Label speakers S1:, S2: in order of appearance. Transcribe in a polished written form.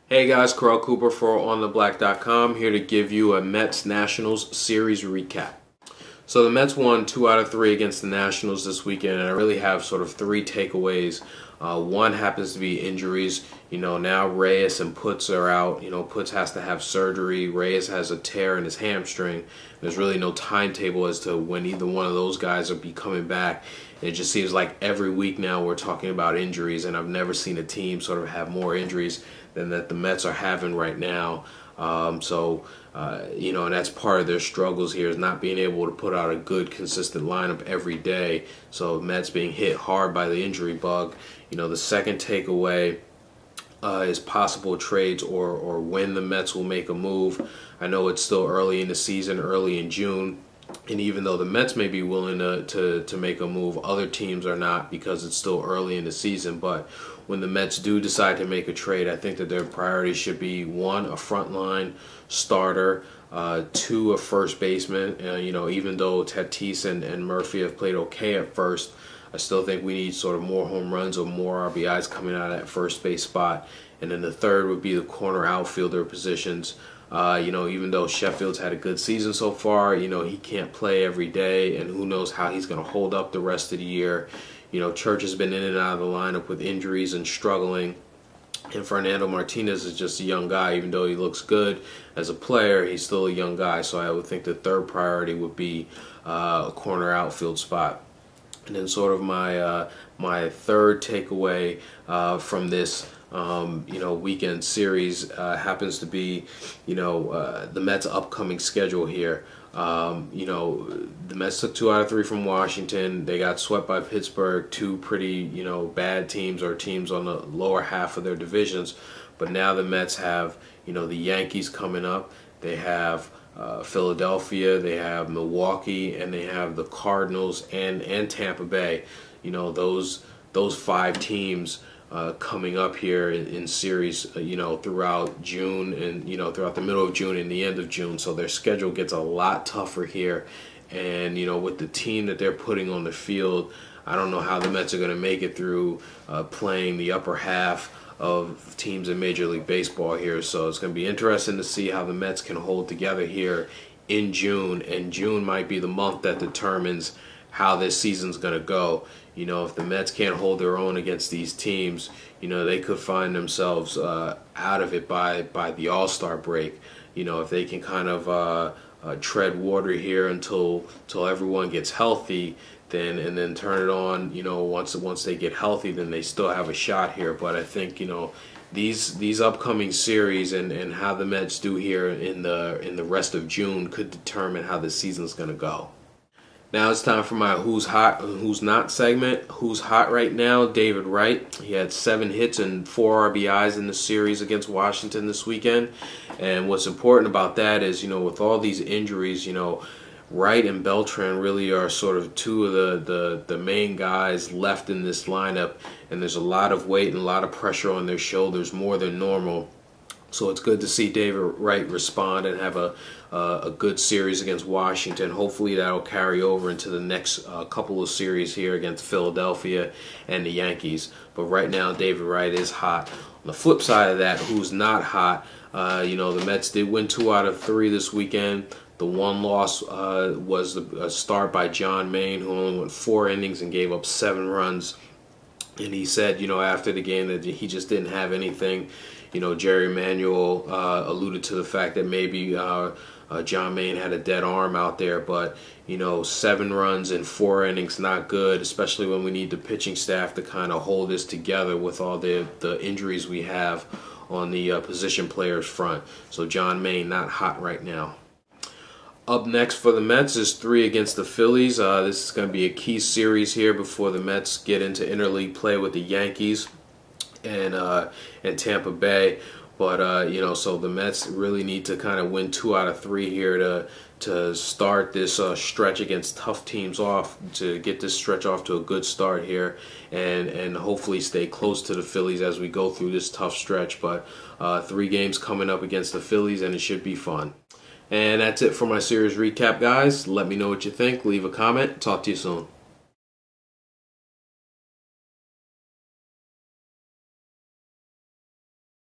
S1: Hey guys, Corral Cooper for OnTheBlack.com here to give you a Mets-Nationals series recap. So the Mets won 2 out of 3 against the Nationals this weekend, and I really have sort of 3 takeaways. One happens to be injuries. Now Reyes and Putz are out. Putz has to have surgery. Reyes has a tear in his hamstring. There's really no timetable as to when either one of those guys will be coming back. It just seems like every week now we're talking about injuries, and I've never seen a team sort of have more injuries than that the Mets are having right now. And that's part of their struggles here is not being able to put out a good, consistent lineup every day. So Mets being hit hard by the injury bug. The second takeaway is possible trades or when the Mets will make a move. I know it's still early in the season, early in June. And even though the Mets may be willing to make a move, other teams are not because it's still early in the season. But when the Mets do decide to make a trade, I think that their priority should be 1, a frontline starter, 2, a first baseman. Even though Tatis and Murphy have played okay at first, I still think we need sort of more home runs or more RBIs coming out of that first base spot. And then the third would be the corner outfielder positions. Even though Sheffield's had a good season so far, he can't play every day, and who knows how he's going to hold up the rest of the year. Church has been in and out of the lineup with injuries and struggling. And Fernando Martinez is just a young guy. Even though he looks good as a player, he's still a young guy. So I would think the third priority would be a corner outfield spot. And then sort of my third takeaway from this weekend series happens to be, the Mets' upcoming schedule here. The Mets took 2 out of 3 from Washington. They got swept by Pittsburgh, 2 pretty, bad teams or teams on the lower half of their divisions. But now the Mets have, the Yankees coming up. They have Philadelphia, they have Milwaukee, and they have the Cardinals and Tampa Bay. Those 5 teams coming up here in series, throughout June and, throughout the middle of June and the end of June. So their schedule gets a lot tougher here. And, with the team that they're putting on the field, I don't know how the Mets are going to make it through playing the upper half of teams in Major League Baseball here. So it's going to be interesting to see how the Mets can hold together here in June. And June might be the month that determines how this season's going to go. If the Mets can't hold their own against these teams, they could find themselves out of it by the All-Star break. If they can kind of tread water here until everyone gets healthy, and then turn it on, once they get healthy, then they still have a shot here. But I think, these upcoming series and how the Mets do here in the rest of June could determine how the season's going to go. Now it's time for my Who's Hot and Who's Not segment. Who's hot right now? David Wright. He had 7 hits and 4 RBIs in the series against Washington this weekend. And what's important about that is, with all these injuries, Wright and Beltran really are sort of 2 of the main guys left in this lineup. And there's a lot of weight and a lot of pressure on their shoulders, more than normal. So it's good to see David Wright respond and have a good series against Washington. Hopefully that'll carry over into the next couple of series here against Philadelphia and the Yankees. But right now, David Wright is hot. On the flip side of that, who's not hot, the Mets did win 2 out of 3 this weekend. The one loss was a start by John Maine, who only went 4 innings and gave up 7 runs. And he said, after the game that he just didn't have anything. Jerry Manuel alluded to the fact that maybe John Maine had a dead arm out there, but 7 runs in 4 innings, not good, especially when we need the pitching staff to kind of hold this together with all the injuries we have on the position players front. So John Maine not hot right now. Up next for the Mets is 3 against the Phillies. This is going to be a key series here before the Mets get into interleague play with the Yankees and Tampa Bay. But so the Mets really need to kind of win 2 out of 3 here to start this stretch against tough teams off, to get this stretch off to a good start here, and hopefully stay close to the Phillies as we go through this tough stretch. But 3 games coming up against the Phillies, and it should be fun. And that's it for my series recap, guys. Let me know what you think. Leave a comment. Talk to you soon.